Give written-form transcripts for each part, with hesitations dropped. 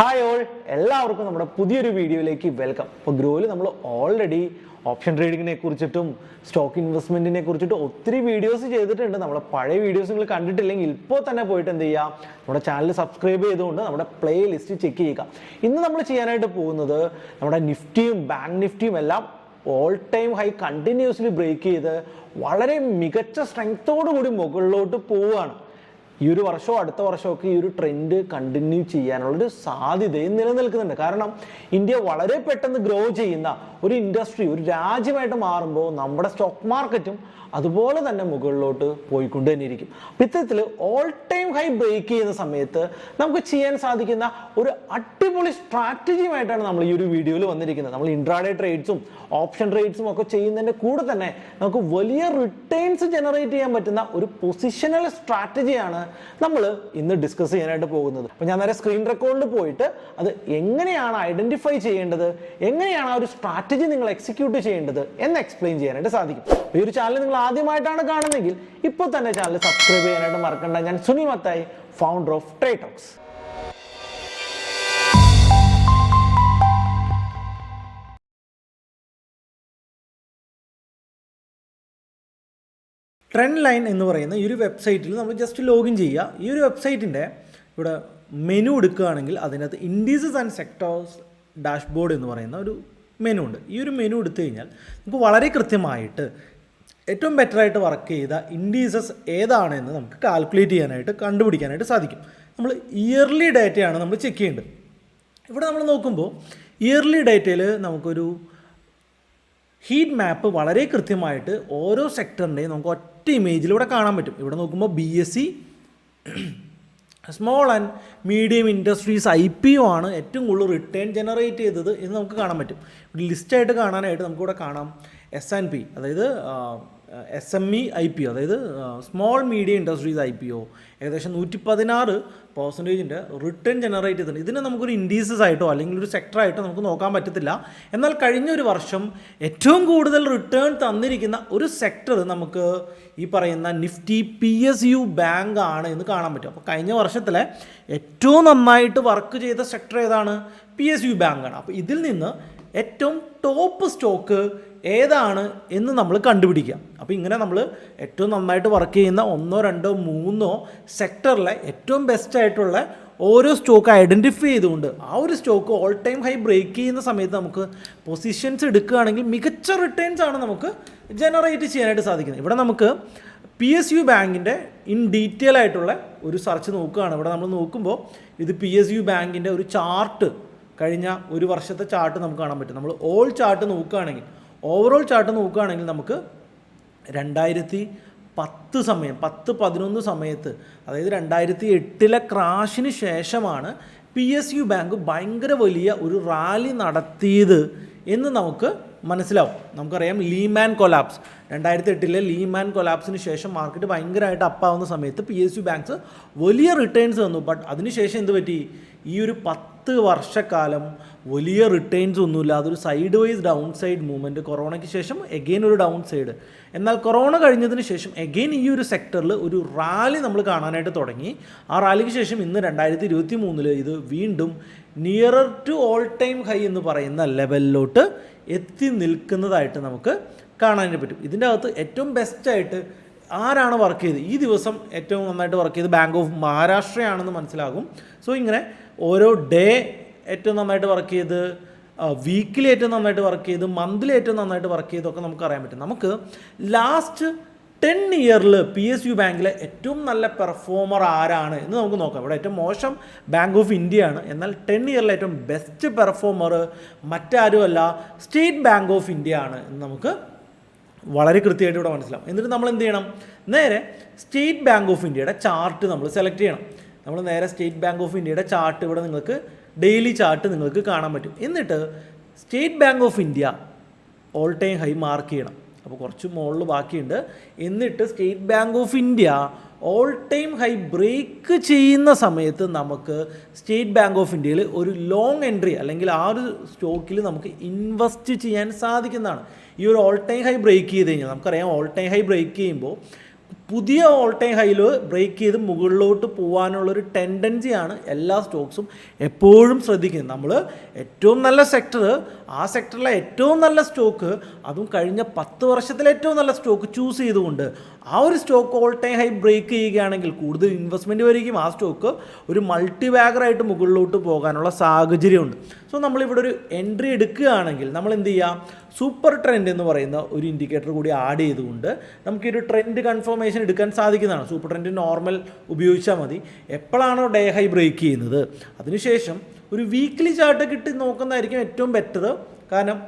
Hi all, എല്ലാവർക്കും നമ്മുടെ പുതിയൊരു വീഡിയോയിലേക്ക് വെൽക്കം. ഇപ്പോൾ ഗ്രോയിൽ നമ്മൾ ഓൾറെഡി ഓപ്ഷൻ ട്രേഡിങ്ങിനെ കുറിച്ചിട്ടും സ്റ്റോക്ക് ഇൻവെസ്റ്റ്മെന്റിനെ കുറിച്ചിട്ടും ഒത്തിരി വീഡിയോസ് ചെയ്തിട്ടുണ്ട്. നമ്മുടെ പഴയ വീഡിയോസ് നിങ്ങൾ കണ്ടിട്ടില്ലെങ്കിൽ ഇപ്പോൾ തന്നെ പോയിട്ട് എന്ത് ചെയ്യുക, നമ്മുടെ ചാനൽ സബ്സ്ക്രൈബ് ചെയ്തുകൊണ്ട് നമ്മുടെ പ്ലേ ലിസ്റ്റ് ചെക്ക് ചെയ്യുക. ഇന്ന് നമ്മൾ ചെയ്യാനായിട്ട് പോകുന്നത് നമ്മുടെ നിഫ്റ്റിയും ബാങ്ക് നിഫ്റ്റിയും എല്ലാം all time high continuously break ചെയ്ത് വളരെ മികച്ച സ്ട്രെങ്തോടു കൂടി മുകളിലോട്ട് പോവുകയാണ്. ഈ ഒരു വർഷമോ അടുത്ത വർഷമൊക്കെ ഈ ഒരു ട്രെൻഡ് കണ്ടിന്യൂ ചെയ്യാനുള്ളൊരു സാധ്യതയും നിലനിൽക്കുന്നുണ്ട്. കാരണം ഇന്ത്യ വളരെ പെട്ടെന്ന് ഗ്രോ ചെയ്യുന്ന ഒരു ഇൻഡസ്ട്രി, ഒരു രാജ്യമായിട്ട് മാറുമ്പോൾ നമ്മുടെ സ്റ്റോക്ക് മാർക്കറ്റും അതുപോലെ തന്നെ മുകളിലോട്ട് പോയിക്കൊണ്ട് തന്നെ ഇരിക്കും. ഇത്തരത്തിൽ ഓൾ ടൈം ഹൈ ബ്രേക്ക് ചെയ്യുന്ന സമയത്ത് നമുക്ക് ചെയ്യാൻ സാധിക്കുന്ന ഒരു അടിപൊളി സ്ട്രാറ്റജിയുമായിട്ടാണ് നമ്മൾ ഈ ഒരു വീഡിയോയിൽ വന്നിരിക്കുന്നത്. നമ്മൾ ഇൻട്രാഡേ ട്രേഡ്സും ഓപ്ഷൻ ട്രേഡ്സും ഒക്കെ ചെയ്യുന്നതിൻ്റെ കൂടെ തന്നെ നമുക്ക് വലിയ റിട്ടേൺസ് ജനറേറ്റ് ചെയ്യാൻ പറ്റുന്ന ഒരു പൊസിഷണൽ സ്ട്രാറ്റജിയാണ് നമ്മൾ ഇന്ന് ഡിസ്കസ് ചെയ്യാനായിട്ട് പോകുന്നത്. അപ്പോൾ ഞാൻ നേരെ സ്ക്രീൻ റെക്കോർഡിൽ പോയിട്ട് അത് എങ്ങനെയാണ് ഐഡന്റിഫൈ ചെയ്യേണ്ടത്, എങ്ങനെയാണ് ആ ഒരു സ്ട്രാറ്റജി നിങ്ങൾ എക്സിക്യൂട്ട് ചെയ്യേണ്ടത് എന്ന് എക്സ്പ്ലെയിൻ ചെയ്യാനായിട്ട് സാധിക്കും. ഈ ഒരു ചാനൽ നിങ്ങൾ ആദ്യമായിട്ടാണ് കാണുന്നതെങ്കിൽ ഇപ്പോൾ തന്നെ ചാനൽ സബ്സ്ക്രൈബ് ചെയ്യാനായിട്ട് മറക്കണ്ട. ഞാൻ Sunil Mathai, founder of trade talks. Trend line എന്ന് പറയുന്ന ഈ ഒരു വെബ്സൈറ്റിൽ നമ്മൾ ജസ്റ്റ് ലോഗിൻ ചെയ്യുക. ഈ ഒരു വെബ്സൈറ്റിൻ്റെ ഇവിടെ മെനു എടുക്കുകയാണെങ്കിൽ അതിനകത്ത് ഇൻഡീസസ് ആൻഡ് സെക്ടേഴ്സ് ഡാഷ്ബോർഡ് എന്ന് പറയുന്ന ഒരു മെനു ഉണ്ട്. ഈ ഒരു മെനു എടുത്തു കഴിഞ്ഞാൽ നമുക്ക് വളരെ കൃത്യമായിട്ട് ഏറ്റവും ബെറ്ററായിട്ട് വർക്ക് ചെയ്ത ഇൻഡീസസ് ഏതാണെന്ന് നമുക്ക് കാൽക്കുലേറ്റ് ചെയ്യാനായിട്ട് കണ്ടുപിടിക്കാനായിട്ട് സാധിക്കും. നമ്മൾ ഇയർലി ഡേറ്റയാണ് നമ്മൾ ചെക്ക് ചെയ്യേണ്ടത്. ഇവിടെ നമ്മൾ നോക്കുമ്പോൾ ഇയർലി ഡേറ്റയിൽ നമുക്കൊരു ഹീറ്റ് മാപ്പ് വളരെ കൃത്യമായിട്ട് ഓരോ സെക്ടറിൻ്റെയും നമുക്ക് ഒറ്റ ഇമേജിലൂടെ കാണാൻ പറ്റും. ഇവിടെ നോക്കുമ്പോൾ BSE small and medium industries IPO ആണ് ഏറ്റവും കൂടുതൽ റിട്ടേൺ ജനറേറ്റ് ചെയ്തത് എന്ന് നമുക്ക് കാണാൻ പറ്റും. ഇവിടെ ലിസ്റ്റായിട്ട് കാണാനായിട്ട് നമുക്കിവിടെ കാണാം S&P, അതായത് SME IPO, അതായത് സ്മോൾ മീഡിയം ഇൻഡസ്ട്രീസ് IPO ഏകദേശം 116% റിട്ടേൺ ജനറേറ്റ് ചെയ്തിട്ടുണ്ട്. ഇതിനെ നമുക്കൊരു ഇൻഡീസസ് ആയിട്ടോ അല്ലെങ്കിൽ ഒരു സെക്ടറായിട്ടോ നമുക്ക് നോക്കാൻ പറ്റത്തില്ല. എന്നാൽ കഴിഞ്ഞ ഒരു വർഷം ഏറ്റവും കൂടുതൽ റിട്ടേൺ തന്നിരിക്കുന്ന ഒരു സെക്ടർ നമുക്ക് ഈ പറയുന്ന നിഫ്റ്റി PSU ബാങ്ക് ആണ് എന്ന് കാണാൻ പറ്റും. അപ്പോൾ കഴിഞ്ഞ വർഷത്തിലെ ഏറ്റവും നന്നായിട്ട് വർക്ക് ചെയ്ത സെക്ടർ ഏതാണ്? PSU ബാങ്കാണ്. അപ്പോൾ ഇതിൽ നിന്ന് ഏറ്റവും ടോപ്പ് സ്റ്റോക്ക് ഏതാണ് എന്ന് നമ്മൾ കണ്ടുപിടിക്കുക. അപ്പോൾ ഇങ്ങനെ നമ്മൾ ഏറ്റവും നന്നായിട്ട് വർക്ക് ചെയ്യുന്ന 1, 2, 3 സെക്ടറിലെ ഏറ്റവും ബെസ്റ്റ് ആയിട്ടുള്ള ഓരോ സ്റ്റോക്ക് ഐഡൻറ്റിഫൈ ചെയ്തുകൊണ്ട് ആ ഒരു stock all time high break ചെയ്യുന്ന സമയത്ത് നമുക്ക് പൊസിഷൻസ് എടുക്കുകയാണെങ്കിൽ മികച്ച റിട്ടേൺസ് ആണ് നമുക്ക് ജനറേറ്റ് ചെയ്യാനായിട്ട് സാധിക്കുന്നത്. ഇവിടെ നമുക്ക് PSU ബാങ്കിൻ്റെ ഇൻ ഡീറ്റെയിൽ ആയിട്ടുള്ള ഒരു സെർച്ച് നോക്കുകയാണ്. ഇവിടെ നമ്മൾ നോക്കുമ്പോൾ ഇത് PSU ബാങ്കിൻ്റെ ഒരു ചാർട്ട്, കഴിഞ്ഞ ഒരു വർഷത്തെ ചാർട്ട് നമുക്ക് കാണാൻ പറ്റും. നമ്മൾ ഓൾ ചാർട്ട് നോക്കുകയാണെങ്കിൽ, ഓവറോൾ ചാർട്ട് നോക്കുകയാണെങ്കിൽ നമുക്ക് 2010 സമയം 10-11 സമയത്ത്, അതായത് 2008 ക്രാഷിന് ശേഷമാണ് PSU ബാങ്ക് ഭയങ്കര വലിയ ഒരു റാലി നടത്തിയത് എന്ന് നമുക്ക് മനസ്സിലാവും. നമുക്കറിയാം ലീമാൻ കൊലാപ്സ്, 2008 ലീമാൻ കൊലാപ്സിന് ശേഷം മാർക്കറ്റ് ഭയങ്കരമായിട്ട് അപ്പാവുന്ന സമയത്ത് PSU ബാങ്ക്സ് വലിയ റിട്ടേൺസ് തന്നു. ബട്ട് അതിനുശേഷം എന്ത് പറ്റി? ഈ ഒരു 10 വർഷക്കാലം വലിയ റിട്ടേൺസ് ഒന്നുമില്ല. അതൊരു side vice down side movement. കൊറോണയ്ക്ക് ശേഷം എഗെയിൻ ഒരു ഡൗൺ സൈഡ്. എന്നാൽ കൊറോണ കഴിഞ്ഞതിന് ശേഷം എഗെയിൻ ഈ ഒരു സെക്ടറിൽ ഒരു റാലി നമ്മൾ കാണാനായിട്ട് തുടങ്ങി. ആ റാലിക്ക് ശേഷം ഇന്ന് 2023 ഇത് വീണ്ടും nearer to all time high എന്ന് പറയുന്ന ലെവലിലോട്ട് എത്തി നിൽക്കുന്നതായിട്ട് നമുക്ക് കാണാനായിട്ട് പറ്റും. ഇതിൻ്റെ അകത്ത് ഏറ്റവും ബെസ്റ്റായിട്ട് ആരാണ് വർക്ക് ചെയ്ത്, ഈ ദിവസം ഏറ്റവും നന്നായിട്ട് വർക്ക് ചെയ്ത് ബാങ്ക് ഓഫ് മഹാരാഷ്ട്രയാണെന്ന് മനസ്സിലാകും. സോ ഇങ്ങനെ ഓരോ ഡേ ഏറ്റവും നന്നായിട്ട് വർക്ക് ചെയ്ത്, വീക്കിലി ഏറ്റവും നന്നായിട്ട് വർക്ക് ചെയ്ത്, മന്ത്ലി ഏറ്റവും നന്നായിട്ട് വർക്ക് ചെയ്തൊക്കെ നമുക്ക് അറിയാൻ പറ്റും. നമുക്ക് ലാസ്റ്റ് 10 ഇയറിൽ PSU ബാങ്കിലെ ഏറ്റവും നല്ല പെർഫോമർ ആരാണ് എന്ന് നമുക്ക് നോക്കാം. ഇവിടെ ഏറ്റവും മോശം ബാങ്ക് ഓഫ് ഇന്ത്യയാണ്. എന്നാൽ 10 ഇയറിലെ ഏറ്റവും ബെസ്റ്റ് പെർഫോമർ മറ്റാരുമല്ല, സ്റ്റേറ്റ് ബാങ്ക് ഓഫ് ഇന്ത്യ ആണ് എന്ന് നമുക്ക് വളരെ കൃത്യമായിട്ട് ഇവിടെ മനസ്സിലാവും. എന്നിട്ട് നമ്മൾ എന്ത് ചെയ്യണം? നേരെ സ്റ്റേറ്റ് ബാങ്ക് ഓഫ് ഇന്ത്യയുടെ ചാർട്ട് നമ്മൾ സെലക്ട് ചെയ്യണം. നമ്മൾ നേരെ സ്റ്റേറ്റ് ബാങ്ക് ഓഫ് ഇന്ത്യയുടെ ചാർട്ട് ഇവിടെ നിങ്ങൾക്ക് ഡെയിലി ചാർട്ട് നിങ്ങൾക്ക് കാണാൻ പറ്റും. എന്നിട്ട് state bank of India all time high mark ചെയ്യണം. അപ്പോൾ കുറച്ച് മുകളിൽ ബാക്കിയുണ്ട്. എന്നിട്ട് state bank of India all time high break ചെയ്യുന്ന സമയത്ത് നമുക്ക് സ്റ്റേറ്റ് ബാങ്ക് ഓഫ് ഇന്ത്യയിൽ ഒരു ലോങ് എൻട്രി അല്ലെങ്കിൽ ആ ഒരു സ്റ്റോക്കിൽ നമുക്ക് ഇൻവെസ്റ്റ് ചെയ്യാൻ സാധിക്കുന്നതാണ്. ഈ ഒരു ഓൾ ടൈം ഹൈ ബ്രേക്ക് ചെയ്ത് കഴിഞ്ഞാൽ നമുക്കറിയാം, ഓൾ ടൈം ഹൈ ബ്രേക്ക് ചെയ്യുമ്പോൾ പുതിയ ഓൾ ടൈം ഹൈയിൽ ബ്രേക്ക് ചെയ്ത് മുകളിലോട്ട് പോകാനുള്ളൊരു ടെൻഡൻസിയാണ് എല്ലാ സ്റ്റോക്സും എപ്പോഴും ശ്രദ്ധിക്കുന്നത്. നമ്മൾ ഏറ്റവും നല്ല സെക്ടർ, ആ സെക്ടറിലെ ഏറ്റവും നല്ല സ്റ്റോക്ക്, അതും കഴിഞ്ഞ 10 വർഷത്തിലെ ഏറ്റവും നല്ല സ്റ്റോക്ക് ചൂസ് ചെയ്തുകൊണ്ട് ആ ഒരു stock all time high break ചെയ്യുകയാണെങ്കിൽ കൂടുതൽ ഇൻവെസ്റ്റ്മെൻറ്റ് വരികയും ആ സ്റ്റോക്ക് ഒരു മൾട്ടി ബാഗറായിട്ട് മുകളിലോട്ട് പോകാനുള്ള സാഹചര്യമുണ്ട്. സോ നമ്മളിവിടെ ഒരു എൻട്രി എടുക്കുകയാണെങ്കിൽ നമ്മൾ എന്ത് ചെയ്യാം, സൂപ്പർ ട്രെൻഡ് എന്ന് പറയുന്ന ഒരു ഇൻഡിക്കേറ്റർ കൂടി ആഡ് ചെയ്തുകൊണ്ട് നമുക്കൊരു ട്രെൻഡ് കൺഫർമേഷൻ എടുക്കാൻ സാധിക്കുന്നതാണ്. സൂപ്പർ ട്രെൻഡ് നോർമൽ ഉപയോഗിച്ചാൽ മതി. എപ്പോഴാണോ ഡേ ഹൈ ബ്രേക്ക് ചെയ്യുന്നത് അതിനുശേഷം ഒരു വീക്ക്ലി ചാർട്ട് കിട്ടി നോക്കുന്നതായിരിക്കും ഏറ്റവും ബെറ്റർ, കാരണം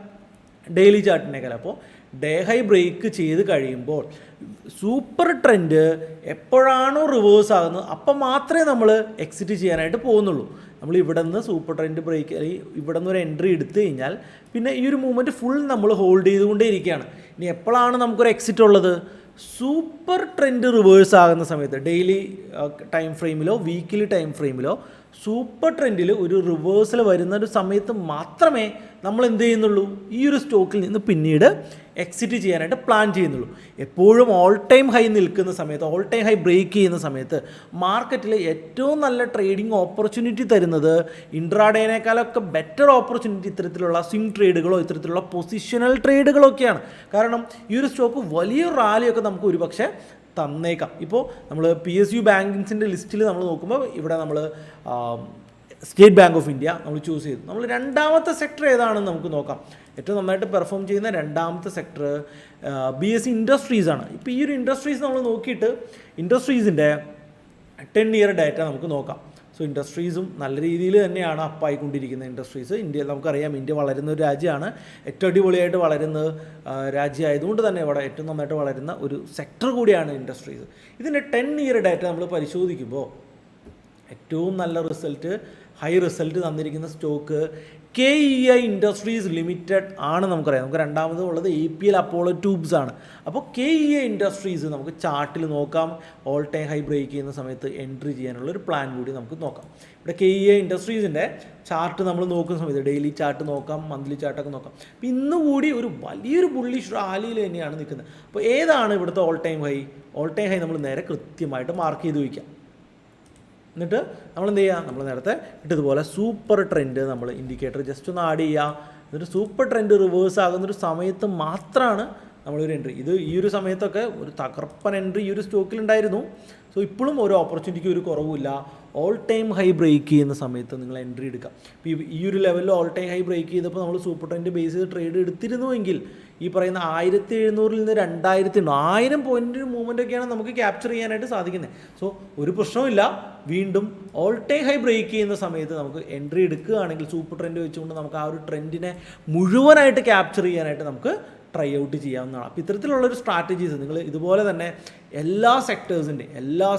ഡെയിലി ചാർട്ടിനേക്കാൾ. അപ്പോൾ ഡേ ഹൈ ബ്രേക്ക് ചെയ്ത് കഴിയുമ്പോൾ സൂപ്പർ ട്രെൻഡ് എപ്പോഴാണോ റിവേഴ്സ് ആകുന്നത് അപ്പം മാത്രമേ നമ്മൾ എക്സിറ്റ് ചെയ്യാനായിട്ട് പോകുന്നുള്ളൂ. നമ്മൾ ഇവിടെ നിന്ന് സൂപ്പർ ട്രെൻഡ് ബ്രേക്ക് അല്ലെങ്കിൽ ഇവിടെ നിന്ന് ഒരു എൻട്രി എടുത്തു കഴിഞ്ഞാൽ പിന്നെ ഈ ഒരു മൂവ്മെൻറ്റ് ഫുൾ നമ്മൾ ഹോൾഡ് ചെയ്തുകൊണ്ടേ ഇരിക്കുകയാണ്. ഇനി എപ്പോഴാണ് നമുക്കൊരു എക്സിറ്റ് ഉള്ളത്, സൂപ്പർ ട്രെൻഡ് റിവേഴ്സ് ആകുന്ന സമയത്ത് ഡെയിലി ടൈം ഫ്രെയിമിലോ വീക്കിലി ടൈം ഫ്രെയിമിലോ സൂപ്പർ ട്രെൻഡിൽ ഒരു റിവേഴ്സൽ വരുന്ന ഒരു സമയത്ത് മാത്രമേ നമ്മൾ എന്ത് ചെയ്യുന്നുള്ളൂ, ഈ ഒരു സ്റ്റോക്കിൽ നിന്ന് പിന്നീട് എക്സിറ്റ് ചെയ്യാനായിട്ട് പ്ലാൻ ചെയ്യുന്നുള്ളൂ. എപ്പോഴും ഓൾ ടൈം ഹൈ നിൽക്കുന്ന സമയത്ത്, ഓൾ ടൈം ഹൈ ബ്രേക്ക് ചെയ്യുന്ന സമയത്ത് മാർക്കറ്റിൽ ഏറ്റവും നല്ല ട്രേഡിംഗ് ഓപ്പർച്യൂണിറ്റി തരുന്നത് ഇൻട്രാഡേനേക്കാളൊക്കെ ബെറ്റർ ഓപ്പർച്യൂണിറ്റി ഇത്തരത്തിലുള്ള സ്വിംഗ് ട്രേഡുകളോ ഇത്തരത്തിലുള്ള പൊസിഷണൽ ട്രേഡുകളോ ഒക്കെയാണ്. കാരണം ഈ ഒരു സ്റ്റോക്ക് വലിയ റാലിയൊക്കെ നമുക്ക് ഒരുപക്ഷെ തന്നേക്കാം. ഇപ്പോൾ നമ്മൾ PSU ബാങ്കിങ്സിൻ്റെ ലിസ്റ്റിൽ നമ്മൾ നോക്കുമ്പോൾ ഇവിടെ നമ്മൾ സ്റ്റേറ്റ് ബാങ്ക് ഓഫ് ഇന്ത്യ നമ്മൾ ചൂസ് ചെയ്തു. നമ്മൾ രണ്ടാമത്തെ സെക്ടർ ഏതാണെന്ന് നമുക്ക് നോക്കാം. ഏറ്റവും നന്നായിട്ട് പെർഫോം ചെയ്യുന്ന രണ്ടാമത്തെ സെക്ടർ BSE ഇൻഡസ്ട്രീസ് ആണ്. ഇപ്പോൾ ഈ ഒരു ഇൻഡസ്ട്രീസ് നമ്മൾ നോക്കിയിട്ട് ഇൻഡസ്ട്രീസിൻ്റെ 10 ഇയർ ഡാറ്റ നമുക്ക് നോക്കാം. സോ ഇൻഡസ്ട്രീസും നല്ല രീതിയിൽ തന്നെയാണ് അപ്പായിക്കൊണ്ടിരിക്കുന്നത്. ഇൻഡസ്ട്രീസ് ഇന്ത്യയിൽ നമുക്കറിയാം, ഇന്ത്യ വളരുന്ന ഒരു രാജ്യമാണ്, ഏറ്റവും അടിപൊളിയായിട്ട് വളരുന്ന രാജ്യമായതുകൊണ്ട് തന്നെ ഇവിടെ ഏറ്റവും നന്നായിട്ട് വളരുന്ന ഒരു സെക്ടർ കൂടിയാണ് ഇൻഡസ്ട്രീസ്. ഇതിൻ്റെ 10 ഇയർ ഡാറ്റ നമ്മൾ പരിശോധിക്കുമ്പോൾ ഏറ്റവും നല്ല റിസൾട്ട്, ഹൈ റിസൾട്ട് തന്നിരിക്കുന്ന സ്റ്റോക്ക് KEI ഇൻഡസ്ട്രീസ് ലിമിറ്റഡ് ആണ്. നമുക്കറിയാം, നമുക്ക് രണ്ടാമത് ഉള്ളത് APL അപ്പോളോ ട്യൂബ്സ് ആണ്. അപ്പോൾ KEI ഇൻഡസ്ട്രീസ് നമുക്ക് ചാർട്ടിൽ നോക്കാം. ഓൾ ടൈം ഹൈ ബ്രേക്ക് ചെയ്യുന്ന സമയത്ത് എൻട്രി ചെയ്യാനുള്ളൊരു പ്ലാൻ കൂടി നമുക്ക് നോക്കാം. ഇവിടെ KEI ഇൻഡസ്ട്രീസിൻ്റെ ചാർട്ട് നമ്മൾ നോക്കുന്ന സമയത്ത് ഡെയിലി ചാർട്ട് നോക്കാം, മന്ത്ലി ചാർട്ടൊക്കെ നോക്കാം. അപ്പോൾ ഇന്ന് കൂടി ഒരു വലിയൊരു ബുള്ളിഷ് റാലിയിൽ തന്നെയാണ് നിൽക്കുന്നത്. അപ്പോൾ ഏതാണ് ഇവിടുത്തെ all time high? All time high നമ്മൾ നേരെ കൃത്യമായിട്ട് മാർക്ക് ചെയ്ത് വയ്ക്കാം. എന്നിട്ട് നമ്മൾ എന്ത് ചെയ്യുക, നമ്മൾ നേരത്തെ ഇട്ടതുപോലെ സൂപ്പർ ട്രെൻഡ് നമ്മൾ ഇൻഡിക്കേറ്റർ ജസ്റ്റ് ഒന്ന് ആഡ് ചെയ്യുക. എന്നിട്ട് സൂപ്പർ ട്രെൻഡ് റിവേഴ്സ് ആകുന്നൊരു സമയത്ത് മാത്രമാണ് നമ്മളൊരു എൻട്രി. ഈ ഒരു സമയത്തൊക്കെ ഒരു തകർപ്പൻ എൻട്രി ഈ ഒരു സ്റ്റോക്കിലുണ്ടായിരുന്നു. സോ ഇപ്പോഴും ഒരു ഓപ്പർച്യൂണിറ്റിക്ക് ഒരു കുറവുമില്ല. ഓൾ ടൈം ഹൈ ബ്രേക്ക് ചെയ്യുന്ന സമയത്ത് നിങ്ങൾ എൻട്രി എടുക്കാം. ഇപ്പോൾ ഈ ഒരു ലെവലിൽ ഓൾ ടൈം ഹൈ ബ്രേക്ക് ചെയ്തപ്പോൾ നമ്മൾ സൂപ്പർ ട്രെൻഡ് ബേസ് ചെയ്ത് ട്രേഡ് എടുത്തിരുന്നുവെങ്കിൽ ഈ പറയുന്ന 1700 നിന്ന് 1000 പോയിൻറ്റ് മൂവ്മെൻറ്റൊക്കെയാണ് നമുക്ക് ക്യാപ്ചർ ചെയ്യാനായിട്ട് സാധിക്കുന്നത്. സോ ഒരു പ്രശ്നവുമില്ല, വീണ്ടും ഓൾ ടൈം ഹൈ ബ്രേക്ക് ചെയ്യുന്ന സമയത്ത് നമുക്ക് എൻട്രി എടുക്കുകയാണെങ്കിൽ സൂപ്പർ ട്രെൻഡ് വെച്ചുകൊണ്ട് നമുക്ക് ആ ഒരു ട്രെൻഡിനെ മുഴുവനായിട്ട് ക്യാപ്ചർ ചെയ്യാനായിട്ട് നമുക്ക് ട്രൈ ഔട്ട് ചെയ്യാവുന്നതാണ്. അപ്പോൾ ഇത്തരത്തിലുള്ളൊരു സ്ട്രാറ്റജീസ് നിങ്ങൾ ഇതുപോലെ തന്നെ എല്ലാ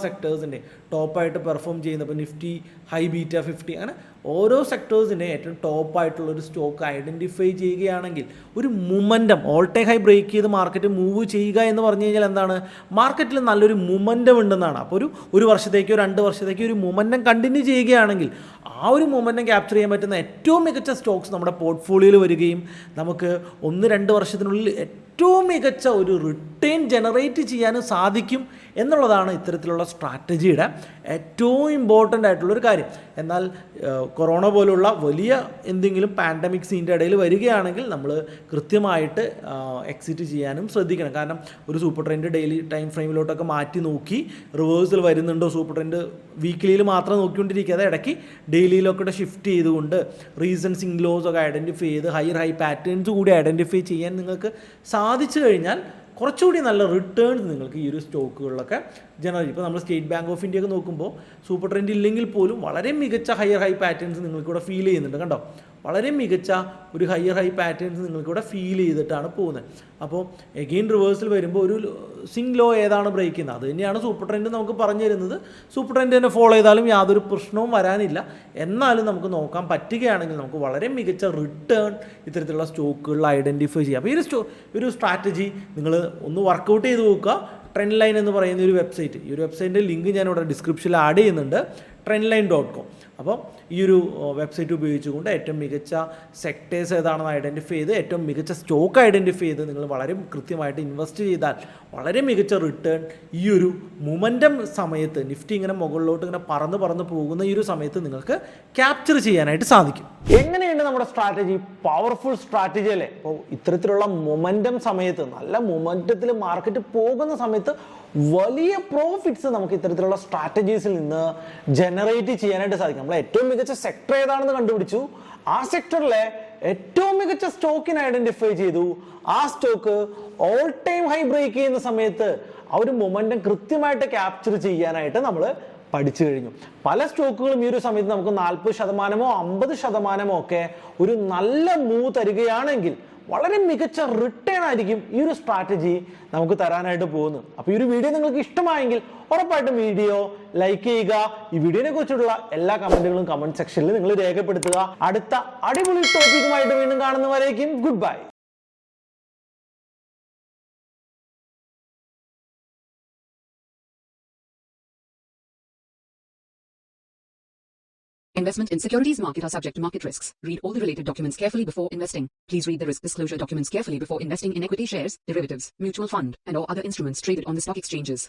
സെക്ടേഴ്സിൻ്റെ ടോപ്പായിട്ട് പെർഫോം ചെയ്യുന്ന, ഇപ്പോൾ നിഫ്റ്റി, ഹൈ ബീറ്റ 50 അങ്ങനെ ഓരോ സെക്ടേഴ്സിൻ്റെ ഏറ്റവും ടോപ്പായിട്ടുള്ളൊരു സ്റ്റോക്ക് ഐഡൻറ്റിഫൈ ചെയ്യുകയാണെങ്കിൽ ഒരു momentum all time high break ചെയ്ത് മാർക്കറ്റ് മൂവ് ചെയ്യുക എന്ന് പറഞ്ഞു കഴിഞ്ഞാൽ എന്താണ്, മാർക്കറ്റിൽ നല്ലൊരു മൊമെൻറ്റം ഉണ്ടെന്നാണ്. അപ്പോൾ ഒരു വർഷത്തേക്കോ 2 വർഷത്തേക്കോ ഒരു മൊമെൻറ്റം കണ്ടിന്യൂ ചെയ്യുകയാണെങ്കിൽ ആ ഒരു മൊമെൻറ്റം ക്യാപ്ചർ ചെയ്യാൻ പറ്റുന്ന ഏറ്റവും മികച്ച സ്റ്റോക്സ് നമ്മുടെ പോർട്ട്ഫോളിയോയിൽ വരികയും നമുക്ക് 1-2 വർഷത്തിനുള്ളിൽ ഏറ്റവും മികച്ച ഒരു റിട്ടേൺ ജനറേറ്റ് ചെയ്യാനും സാധിക്കും എന്നുള്ളതാണ് ഇത്തരത്തിലുള്ള സ്ട്രാറ്റജിയുടെ ഏറ്റവും ഇമ്പോർട്ടൻ്റ് ആയിട്ടുള്ളൊരു കാര്യം. എന്നാൽ കൊറോണ പോലുള്ള വലിയ എന്തെങ്കിലും പാൻഡമിക്സിൻ്റെ ഇടയിൽ വരികയാണെങ്കിൽ നമ്മൾ കൃത്യമായിട്ട് എക്സിറ്റ് ചെയ്യാനും ശ്രദ്ധിക്കണം. കാരണം ഒരു സൂപ്പർ ട്രെൻഡ് ഡെയിലി ടൈം ഫ്രെയിമിലോട്ടൊക്കെ മാറ്റി നോക്കി റിവേഴ്സൽ വരുന്നുണ്ടോ, സൂപ്പർ ട്രെൻഡ് വീക്കിലിയിൽ മാത്രം നോക്കിക്കൊണ്ടിരിക്കാതെ ഇടയ്ക്ക് ഡെയിലിയിലൊക്കെ ഷിഫ്റ്റ് ചെയ്തുകൊണ്ട് റീസൺ സിംഗ്ലോസ് ഒക്കെ ഐഡൻറ്റിഫൈ ചെയ്ത് ഹൈ പാറ്റേൺസ് കൂടി ഐഡൻറ്റിഫൈ ചെയ്യാൻ നിങ്ങൾക്ക് സാധിച്ചു കഴിഞ്ഞാൽ കുറച്ചുകൂടി നല്ല റിട്ടേൺസ് നിങ്ങൾക്ക് ഈ ഒരു സ്റ്റോക്കുകളിലൊക്കെ ജനറേറ്റ്. ഇപ്പോൾ നമ്മൾ സ്റ്റേറ്റ് ബാങ്ക് ഓഫ് ഇന്ത്യ ഒക്കെ നോക്കുമ്പോൾ സൂപ്പർ ട്രെൻഡ് ഇല്ലെങ്കിൽ പോലും വളരെ മികച്ച ഹൈ പാറ്റേൺസ് നിങ്ങൾക്കിവിടെ ഫീൽ ചെയ്യുന്നുണ്ട്. കണ്ടോ, വളരെ മികച്ച ഒരു ഹൈ പാറ്റേൺസ് നിങ്ങൾക്കിവിടെ ഫീൽ ചെയ്തിട്ടാണ് പോകുന്നത്. അപ്പോൾ എഗെയിൻ റിവേഴ്സൽ വരുമ്പോൾ ഒരു സിംഗ് ലോ ഏതാണ് ബ്രേക്ക് ചെയ്യുന്നത് അത് തന്നെയാണ് സൂപ്പർ ട്രെൻഡ് നമുക്ക് പറഞ്ഞു തരുന്നത്. സൂപ്പർ ട്രെൻഡ് തന്നെ ഫോളോ ചെയ്താലും യാതൊരു പ്രശ്നവും വരാനില്ല. എന്നാലും നമുക്ക് നോക്കാൻ പറ്റുകയാണെങ്കിൽ നമുക്ക് വളരെ മികച്ച റിട്ടേൺ ഇത്തരത്തിലുള്ള സ്റ്റോക്കുകളിൽ ഐഡൻറ്റിഫൈ ചെയ്യാം. അപ്പോൾ ഈ ഒരു സ്ട്രാറ്റജി നിങ്ങൾ ഒന്ന് വർക്കൗട്ട് ചെയ്ത് നോക്കുക. ട്രെൻഡ് ലൈൻ എന്ന് പറയുന്ന ഒരു വെബ്സൈറ്റ്, ഈ ഒരു വെബ്സൈറ്റിൻ്റെ ലിങ്ക് ഞാനിവിടെ ഡിസ്ക്രിപ്ഷനിൽ ആഡ് ചെയ്യുന്നുണ്ട്. trendline.com. അപ്പോൾ ഈ ഒരു വെബ്സൈറ്റ് ഉപയോഗിച്ചുകൊണ്ട് ഏറ്റവും മികച്ച സെക്ടേഴ്സ് ഏതാണെന്ന് ഐഡൻറ്റിഫൈ ചെയ്ത് ഏറ്റവും മികച്ച സ്റ്റോക്ക് ഐഡൻറ്റിഫൈ ചെയ്ത് നിങ്ങൾ വളരെ കൃത്യമായിട്ട് ഇൻവെസ്റ്റ് ചെയ്താൽ വളരെ മികച്ച റിട്ടേൺ ഈ ഒരു മൊമെൻറ്റം സമയത്ത് നിഫ്റ്റി ഇങ്ങനെ മുകളിലോട്ട് ഇങ്ങനെ പറന്ന് പോകുന്ന ഈ ഒരു സമയത്ത് നിങ്ങൾക്ക് ക്യാപ്ചർ ചെയ്യാനായിട്ട് സാധിക്കും. എങ്ങനെയുണ്ട് നമ്മുടെ സ്ട്രാറ്റജി? പവർഫുൾ സ്ട്രാറ്റജി അല്ലേ? അപ്പോൾ ഇത്തരത്തിലുള്ള മൊമെൻറ്റം സമയത്ത്, നല്ല മൊമെൻറ്റത്തിൽ മാർക്കറ്റ് പോകുന്ന സമയത്ത് വലിയ പ്രോഫിറ്റ്സ് നമുക്ക് ഇത്തരത്തിലുള്ള സ്ട്രാറ്റജീസിൽ നിന്ന് ജനറേറ്റ് ചെയ്യാനായിട്ട് സാധിക്കും. നമ്മൾ ഏറ്റവും മികച്ച സെക്ടർ ഏതാണെന്ന് കണ്ടുപിടിച്ചു, ആ സെക്ടറിലെ ഏറ്റവും മികച്ച സ്റ്റോക്കിനെ ഐഡന്റിഫൈ ചെയ്തു, ആ stock all time high break ചെയ്യുന്ന സമയത്ത് ആ ഒരു മൊമെന്റം കൃത്യമായിട്ട് ക്യാപ്ചർ ചെയ്യാനായിട്ട് നമ്മൾ പഠിച്ചു കഴിഞ്ഞു. പല സ്റ്റോക്കുകളും ഈ ഒരു സമയത്ത് നമുക്ക് 40% 50% ഒക്കെ ഒരു നല്ല മൂവ് തരികയാണെങ്കിൽ വളരെ മികച്ച റിട്ടേൺ ആയിരിക്കും ഈ ഒരു സ്ട്രാറ്റജി നമുക്ക് തരാനായിട്ട് പോകുന്നത്. അപ്പോൾ ഈ ഒരു വീഡിയോ നിങ്ങൾക്ക് ഇഷ്ടമായെങ്കിൽ ഉറപ്പായിട്ടും വീഡിയോ ലൈക്ക് ചെയ്യുക. ഈ വീഡിയോനെ കുറിച്ചുള്ള എല്ലാ കമന്റുകളും കമന്റ് സെക്ഷനിൽ നിങ്ങൾ രേഖപ്പെടുത്തുക. അടുത്ത അടിപൊളി ടോപ്പിക്കുമായിട്ട് വീണ്ടും കാണുന്നവരേക്കും good bye. Investment in securities market are subject to market risks. Read all the related documents carefully before investing. Please read the risk disclosure documents carefully before investing in equity shares, derivatives, mutual fund, and or other instruments traded on the stock exchanges.